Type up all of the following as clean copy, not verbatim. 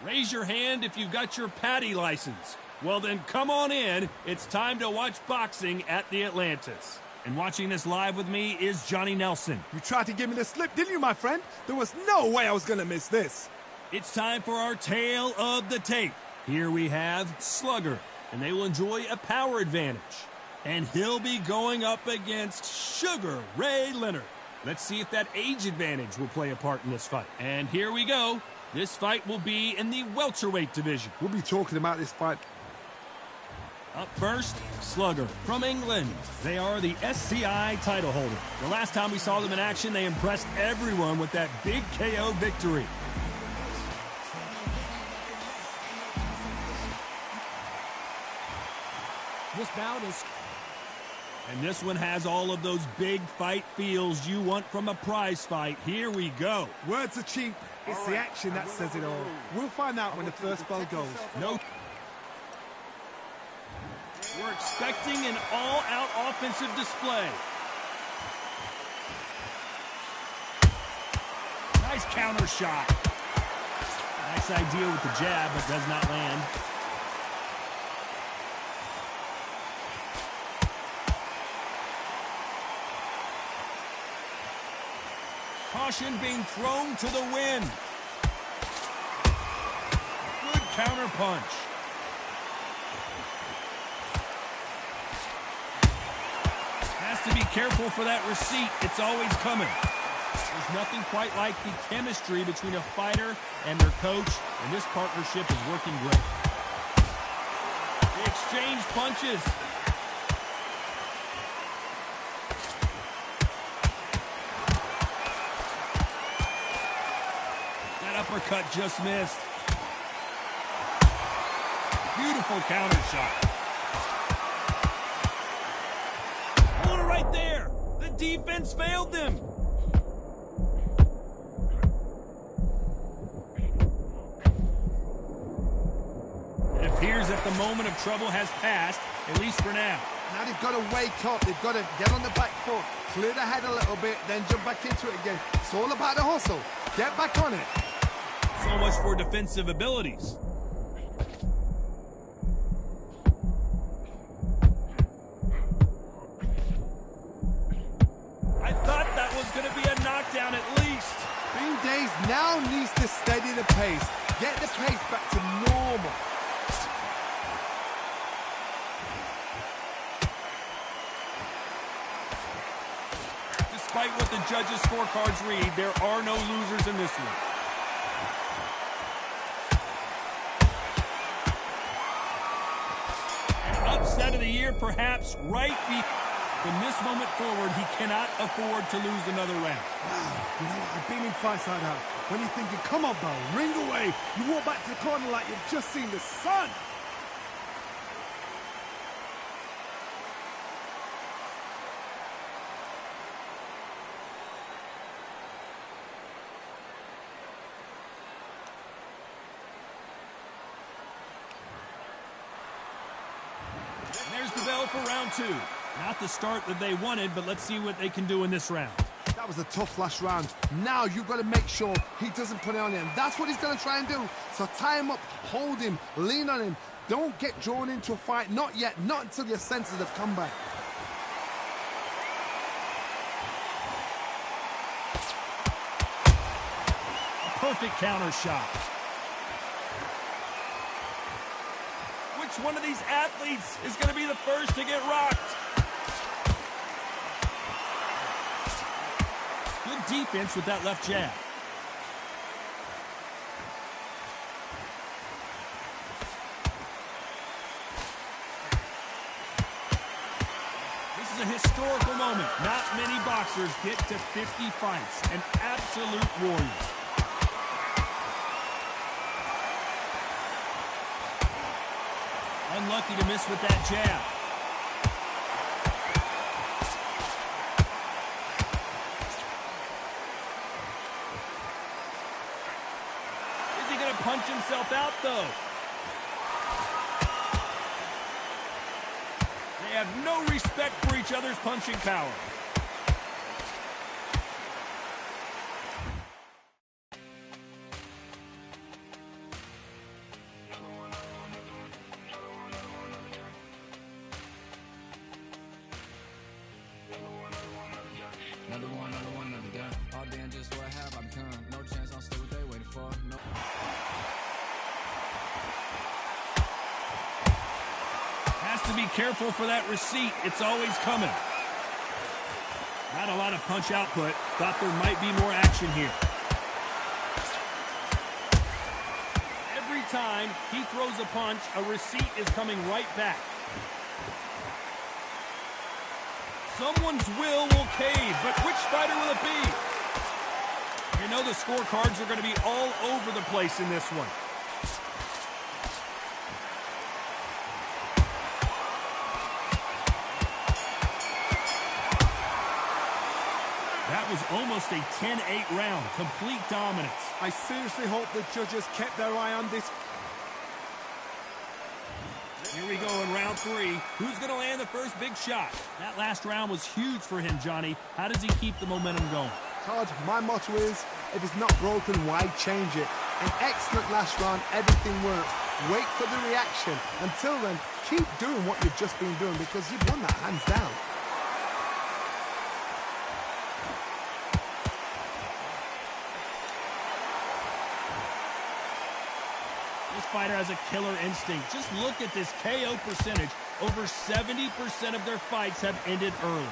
Raise your hand if you've got your Patty license. Well then, come on in. It's time to watch boxing at the Atlantis. And watching this live with me is Johnny Nelson. You tried to give me the slip, didn't you, my friend? There was no way I was going to miss this. It's time for our tale of the tape. Here we have Slugger, and they will enjoy a power advantage. And he'll be going up against Sugar Ray Leonard. Let's see if that age advantage will play a part in this fight. And here we go. This fight will be in the welterweight division. We'll be talking about this fight. Up first, Slugger from England. They are the SCI title holder. The last time we saw them in action, they impressed everyone with that big KO victory. This bout is... And this one has all of those big fight feels you want from a prize fight. Here we go. Words are cheap. It's the action that says it all. We'll find out when the first bell goes. No. We're expecting an all-out offensive display. Nice counter shot. Nice idea with the jab, but does not land. Caution being thrown to the wind. Good counter punch. Has to be careful for that receipt. It's always coming. There's nothing quite like the chemistry between a fighter and their coach, and this partnership is working great. They exchange punches. That uppercut just missed. Beautiful counter shot. Right there. The defense failed them. It appears that the moment of trouble has passed, at least for now. Now they've got to wake up. They've got to get on the back foot, clear the head a little bit, then jump back into it again. It's all about the hustle. Get back on it. So much for defensive abilities. Knockdown at least. Bean Days now needs to steady the pace. Get the pace back to normal. Despite what the judges' scorecards read, there are no losers in this one. An upset of the year, perhaps, right before. From this moment forward, he cannot afford to lose another round. Wow, you know, I've been in fights like that. When you're thinking, come on, bro, ring away. You walk back to the corner like you've just seen the sun. And there's the bell for round two. Not the start that they wanted, but let's see what they can do in this round. That was a tough last round. Now you've got to make sure he doesn't put it on him. That's what he's going to try and do. So tie him up, hold him, lean on him. Don't get drawn into a fight. Not yet. Not until your senses have come back. A perfect counter shot. Which one of these athletes is going to be the first to get rocked? Good defense with that left jab. This is a historical moment. Not many boxers get to 50 fights. An absolute warrior. Unlucky to miss with that jab. Is he going to punch himself out, though? They have no respect for each other's punching power. Another one, another gun. All damn just what have I become. No chance, I'll stay what they waiting for. No. Has to be careful for that receipt. It's always coming. Not a lot of punch output. Thought there might be more action here. Every time he throws a punch, a receipt is coming right back. Someone's will cave, but which fighter will it be? You know the scorecards are going to be all over the place in this one. That was almost a 10-8 round. Complete dominance. I seriously hope the judges kept their eye on this. Here we go in round 3. Who's going to land the first big shot? That last round was huge for him, Johnny. How does he keep the momentum going? Todd, my motto is, if it's not broken, why change it? An excellent last round, everything works. Wait for the reaction. Until then, keep doing what you've just been doing because you've won that hands down. This fighter has a killer instinct. Just look at this KO percentage. Over 70% of their fights have ended early.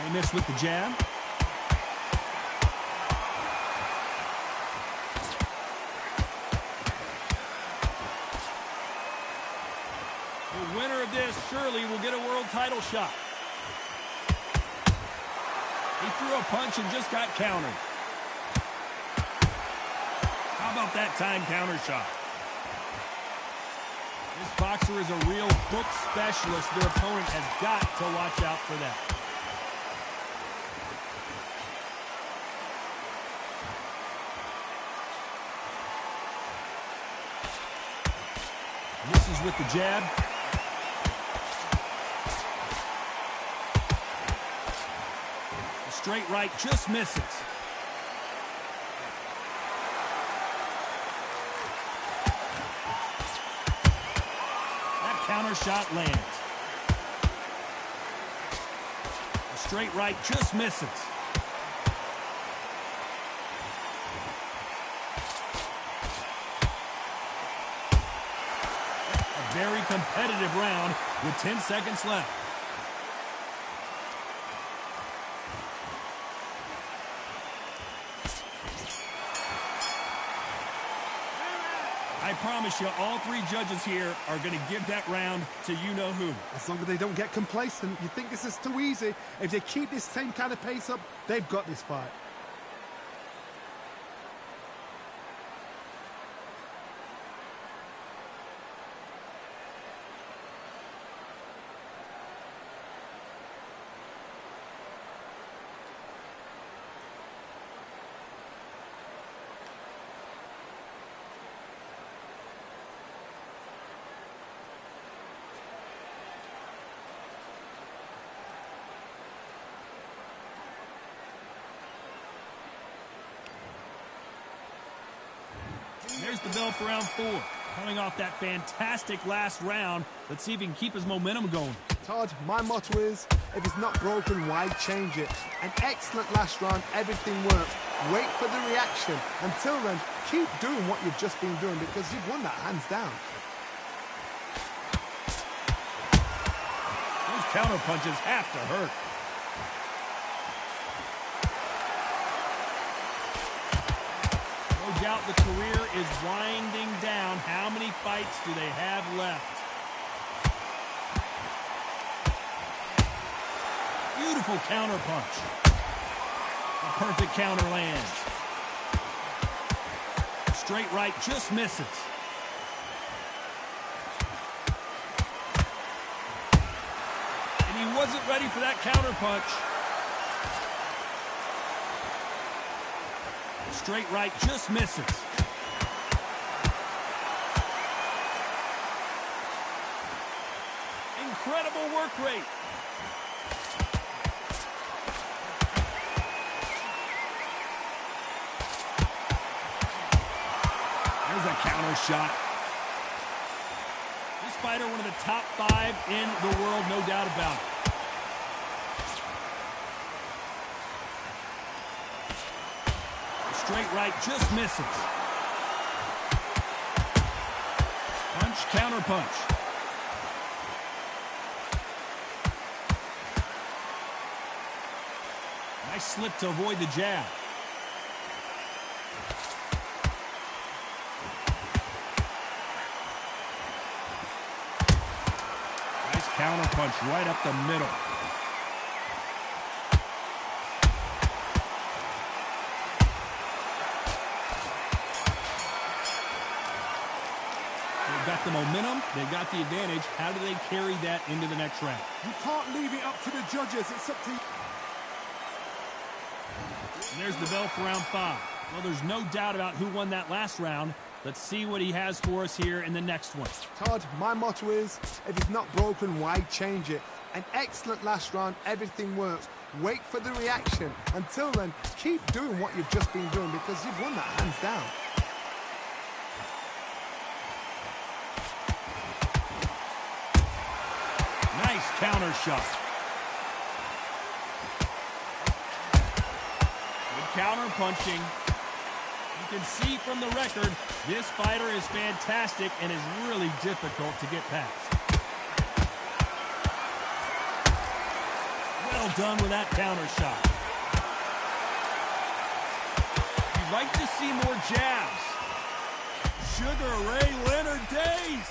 They missed with the jab. The winner of this surely will get a world title shot. He threw a punch and just got countered. How about that time counter shot? This boxer is a real book specialist. Their opponent has got to watch out for that. Misses with the jab. Straight right just misses. That counter shot lands. The straight right just misses. A very competitive round with 10 seconds left. I promise you, all 3 judges here are going to give that round to you-know-who. As long as they don't get complacent, you think this is too easy. If they keep this same kind of pace up, they've got this fight. There's the bell for round 4. Coming off that fantastic last round, let's see if he can keep his momentum going. Todd, my motto is, if it's not broken, why change it? An excellent last round, everything works. Wait for the reaction. Until then, keep doing what you've just been doing because you've won that hands down. Those counter punches have to hurt. No doubt the career is winding down. How many fights do they have left? Beautiful counter punch. A perfect counter lands. Straight right just misses. And he wasn't ready for that counter punch. Straight right just misses. Incredible work rate. There's a counter shot. This fighter one of the top 5 in the world, no doubt about it. Straight right just misses. Punch, counter punch. Nice slip to avoid the jab. Nice counter punch right up the middle. They've got the momentum, they've got the advantage. How do they carry that into the next round? You can't leave it up to the judges. It's up to you. And there's the bell for round 5. Well, there's no doubt about who won that last round. Let's see what he has for us here in the next one. Todd, my motto is, if it's not broken, why change it? An excellent last round, everything works. Wait for the reaction. Until then, keep doing what you've just been doing because you've won that hands down. Nice counter shot. Good counter punching. You can see from the record, this fighter is fantastic and is really difficult to get past. Well done with that counter shot. You'd like to see more jabs. Sugar Ray Leonard days.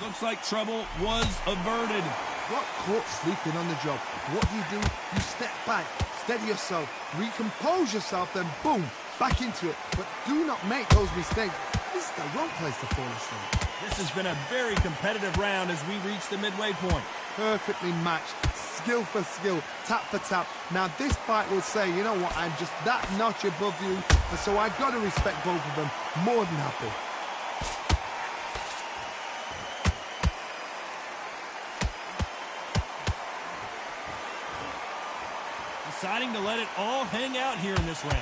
Looks like trouble was averted. Got caught sleeping on the job. What do? You step back, steady yourself, recompose yourself, then boom, back into it. But do not make those mistakes. This is the wrong place to fall asleep. This has been a very competitive round as we reach the midway point. Perfectly matched, skill for skill, tap for tap. Now this fight will say, you know what, I'm just that notch above you, and so I got to respect both of them. More than happy. Deciding to let it all hang out here in this round.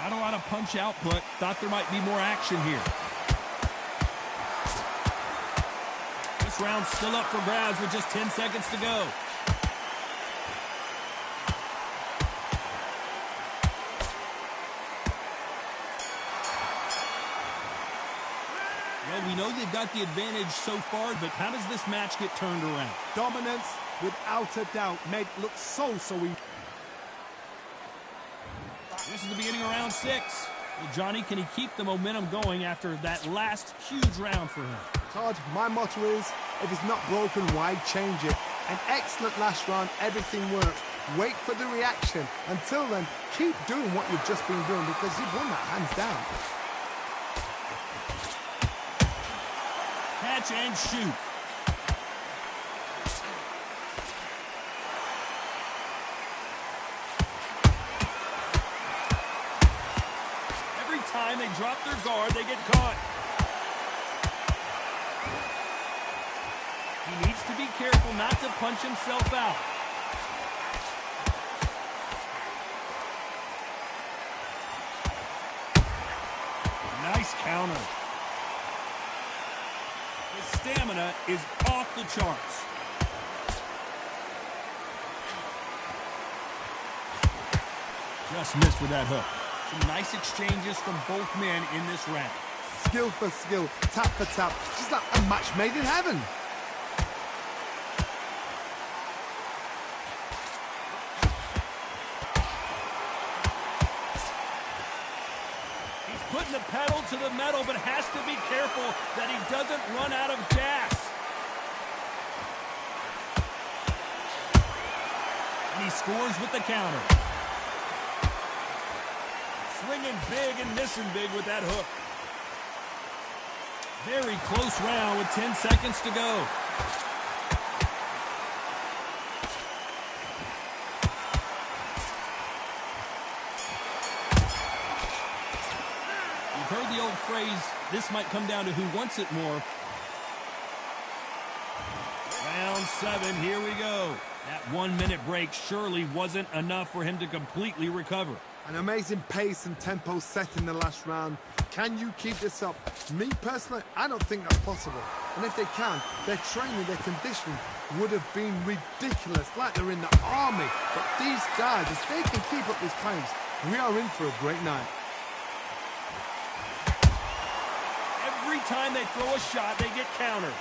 Not a lot of punch output. Thought there might be more action here. This round's still up for grabs with just 10 seconds to go. Well, we know they've got the advantage so far, but how does this match get turned around? Dominance, without a doubt, made it look so easy. This is the beginning of round 6. Well, Johnny, can he keep the momentum going after that last huge round for him? Todd, my motto is, if it's not broken, why change it? An excellent last round, everything works. Wait for the reaction. Until then, keep doing what you've just been doing because you've won that hands down. Catch and shoot. Every time they drop their guard, they get caught. He needs to be careful not to punch himself out. Nice counter. His stamina is off the charts. Just missed with that hook. Some nice exchanges from both men in this round. Skill for skill, tap for tap, just like a match made in heaven. He's putting the pedal to the metal, but has to be careful that he doesn't run out of gas. And he scores with the counter. Swinging big and missing big with that hook. Very close round with 10 seconds to go. You've heard the old phrase, this might come down to who wants it more. Round 7. Here we go. That 1-minute break surely wasn't enough for him to completely recover. An amazing pace and tempo set in the last round. Can you keep this up? Me personally, I don't think that's possible. And if they can, their training, their conditioning would have been ridiculous, like they're in the army. But these guys, if they can keep up this pace, we are in for a great night. Every time they throw a shot, they get countered.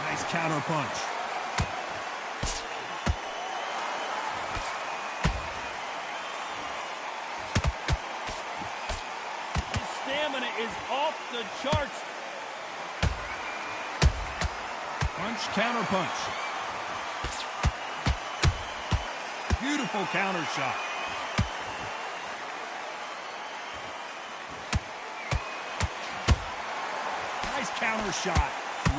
Nice counter punch. His stamina is off the charts. Punch, counter punch. Beautiful counter shot. Nice counter shot.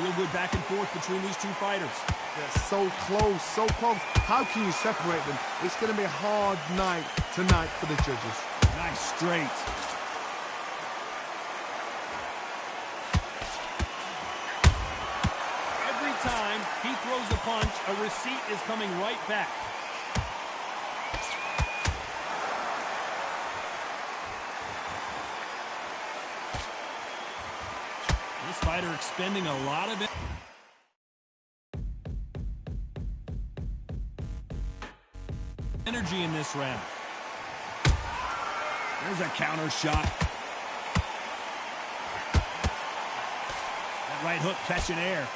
Real good back and forth between these two fighters. They're so close, so close. How can you separate them? It's going to be a hard night tonight for the judges. Nice straight. Every time he throws a punch, a receipt is coming right back. This fighter expending a lot of it. Energy in this round. There's a counter shot. That right hook catching air.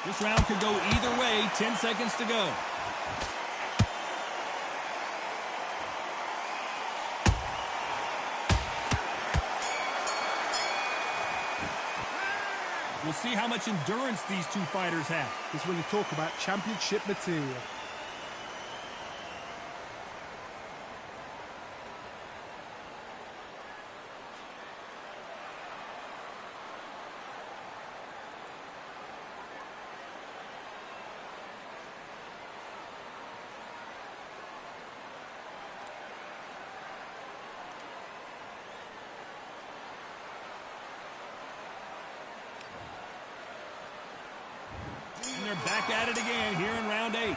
This round could go either way. 10 seconds to go. We'll see how much endurance these two fighters have. This is when you talk about championship material. And they're back at it again here in round 8.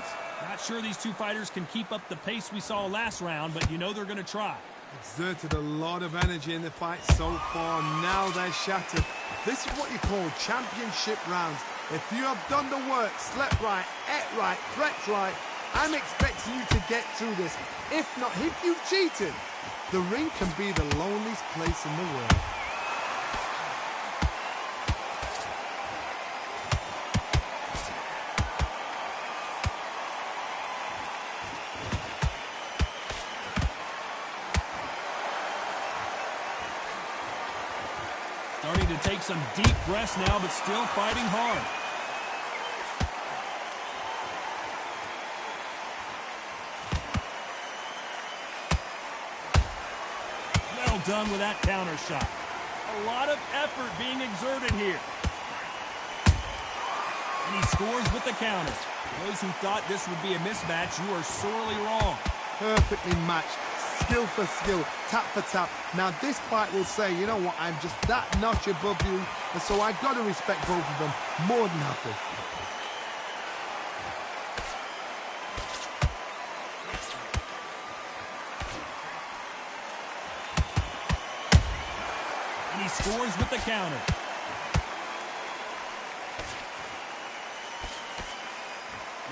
Not sure these two fighters can keep up the pace we saw last round, but you know they're going to try. Exerted a lot of energy in the fight so far. Now they're shattered. This is what you call championship rounds. If you have done the work, slept right, ate right, prepped right, I'm expecting you to get through this. If not, if you've cheated, the ring can be the loneliest place in the world. Starting to take some deep breaths now, but still fighting hard. Well done with that counter shot. A lot of effort being exerted here. And he scores with the counter. Those who thought this would be a mismatch, you are sorely wrong. Perfectly matched. Skill for skill, tap for tap. Now this fight will say, you know what, I'm just that notch above you, and so I've got to respect both of them more than happy. And he scores with the counter.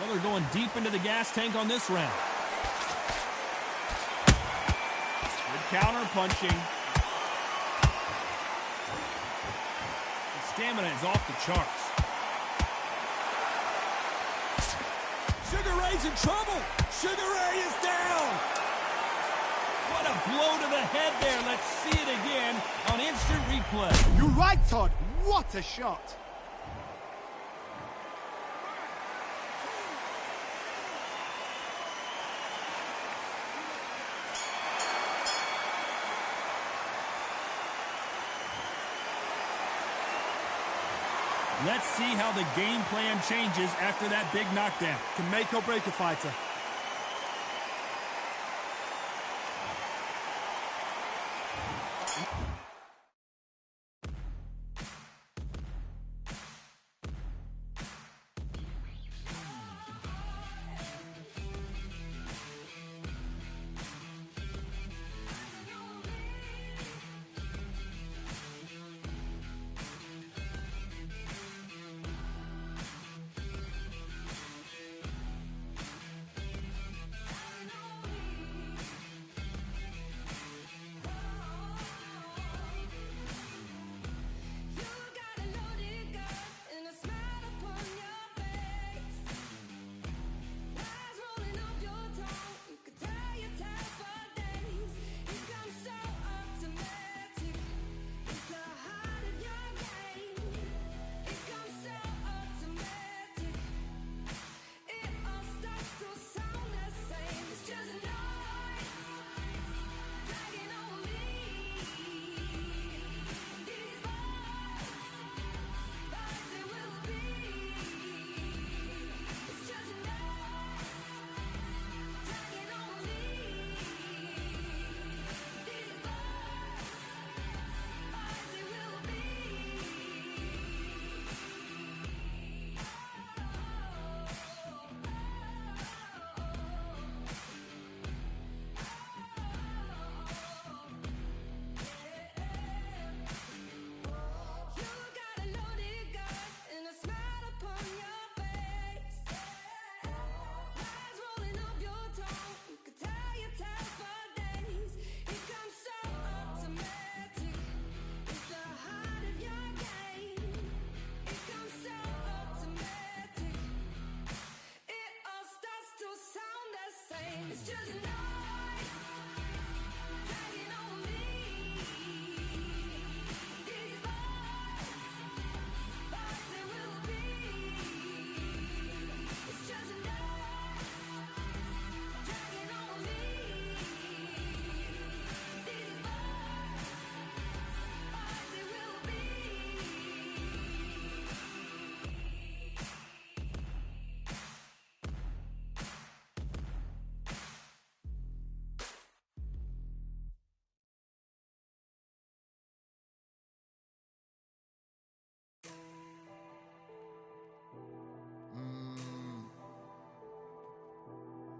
Well, they're going deep into the gas tank on this round. Counter punching. The stamina is off the charts. Sugar Ray's in trouble. Sugar Ray is down. What a blow to the head there. Let's see it again on instant replay. You're right, Todd. What a shot. Let's see how the game plan changes after that big knockdown. Can make or break a fighter.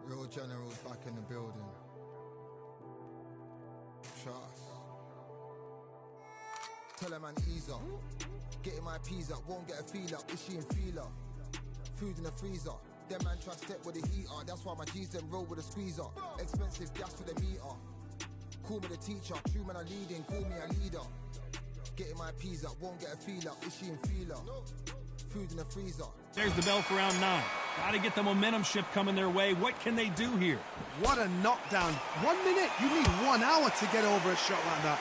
Real generals back in the building. Trust. Tell a man ease up. Getting my peas up, won't get a feel up. Is she in feeler? Food in the freezer. Them man try step with the heater. That's why my G's them roll with a squeezer. Expensive gas for the meter. Call me the teacher. True man I leading, call me a leader. Getting my peas up, won't get a feel up. Is she in feeler? Food in the freezer. There's the bell for round 9. Got to get the momentum shift coming their way. What can they do here? What a knockdown. 1 minute, you need 1 hour to get over a shot like that.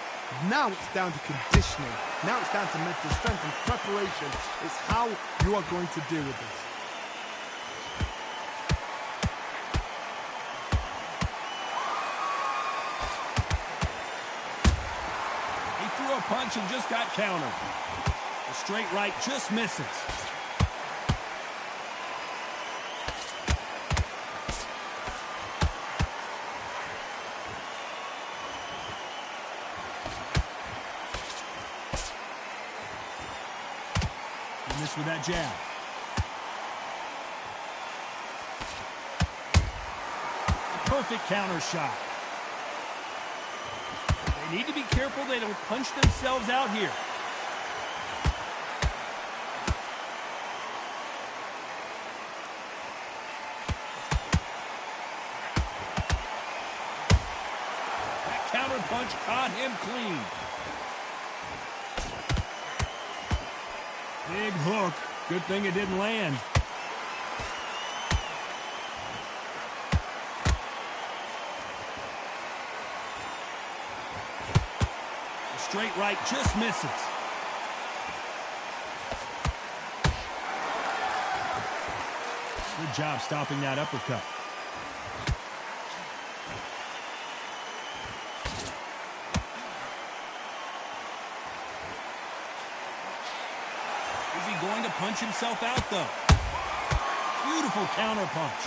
Now it's down to conditioning. Now it's down to mental strength and preparation. It's how you are going to deal with this. He threw a punch and just got countered. The straight right just misses. With that jab. A perfect counter shot. They need to be careful they don't punch themselves out here. That counter punch caught him clean. Big hook. Good thing it didn't land. The straight right just misses. Good job stopping that uppercut. Going to punch himself out, though. Beautiful counter punch.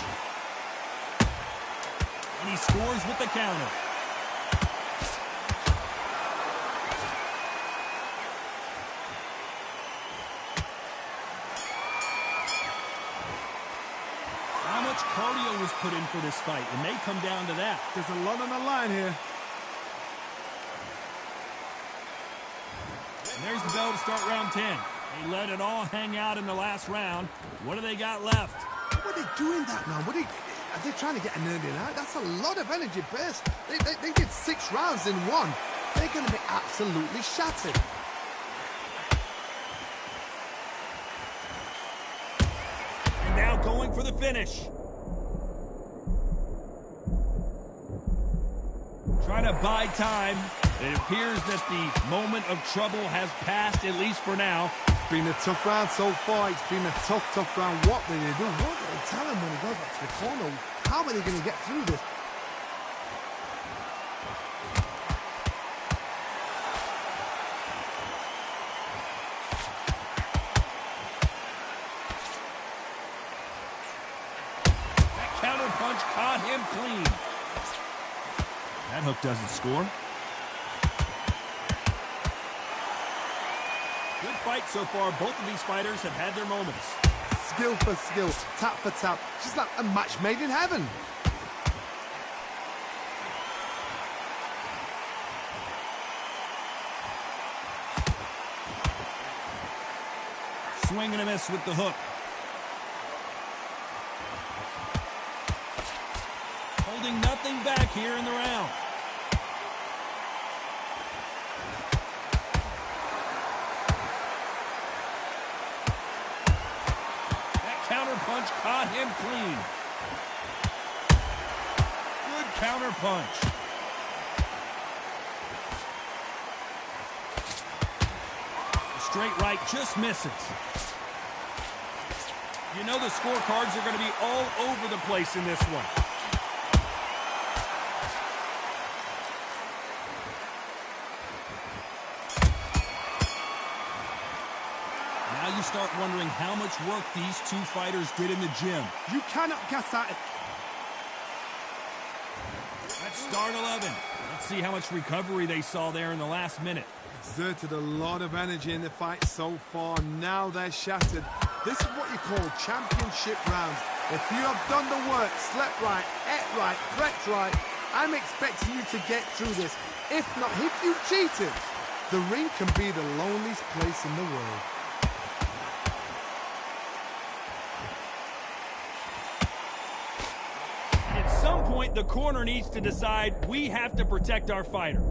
And he scores with the counter. put in for this fight. It may come down to that. There's a lot on the line here. And there's the bell to start round 10. They let it all hang out in the last round. What do they got left? What are they doing that now? Are they trying to get an early out? That's a lot of energy burst. They did 6 rounds in one. They're going to be absolutely shattered. And now going for the finish. Trying to buy time. It appears that the moment of trouble has passed, at least for now. It's been a tough round so far. It's been a tough round. What will they do? What do they tell him when he goes back to the corner? How are they going to get through this? That counter punch caught him clean. That hook doesn't score. Good fight so far. Both of these fighters have had their moments. Skill for skill, tap for tap. Just like a match made in heaven. Swing and a miss with the hook. Holding nothing back here in the round. That counter punch caught him clean. Good counter punch. The straight right just misses. You know the scorecards are going to be all over the place in this one. Now you start wondering how much work these two fighters did in the gym. You cannot gas out. Let's start 11. Let's see how much recovery they saw there in the last minute. Exerted a lot of energy in the fight so far. Now they're shattered. This is what you call championship rounds. If you have done the work, slept right, ate right, prepped right, I'm expecting you to get through this. If not, if you've cheated, the ring can be the loneliest place in the world. At some point, the corner needs to decide we have to protect our fighter.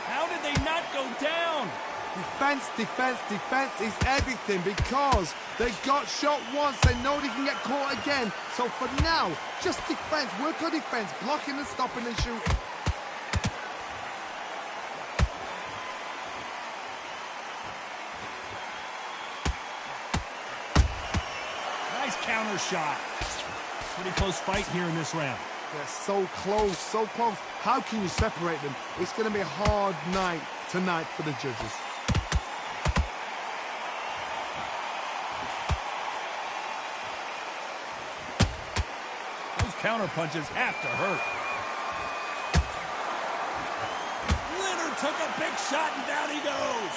How did they not go down? Defense, defense, defense is everything because they got shot once. They know they can get caught again. So for now, just defense. Work on defense. Blocking and stopping and shooting. Nice counter shot. Pretty close fight here in this round. They're so close, so close. How can you separate them? It's going to be a hard night tonight for the judges. Those counter punches have to hurt. Leonard took a big shot and down he goes.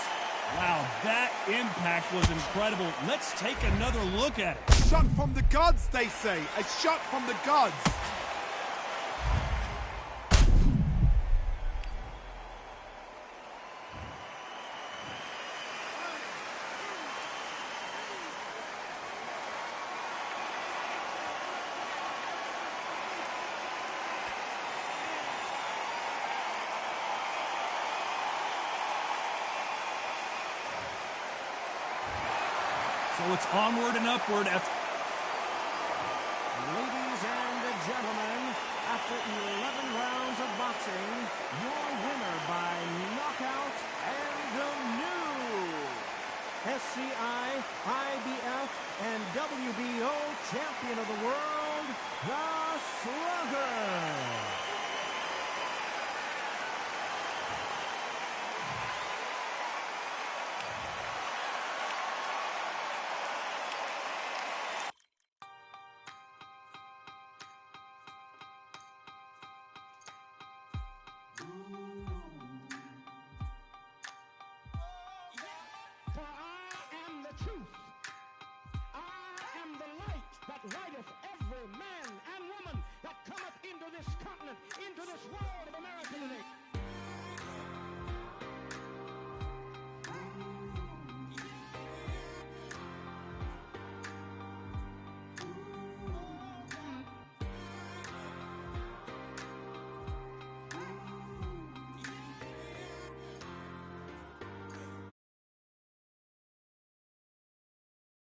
Wow, that impact was incredible. Let's take another look at it. Shot from the gods, they say. A shot from the gods. So it's onward and upward after... Ladies and gentlemen, after 11 rounds of boxing, your winner by knockout and the new SCI, IBF, and WBO champion of the world, the Slugger. For I am the truth. I am righteth every man and woman that cometh into this continent, into this world.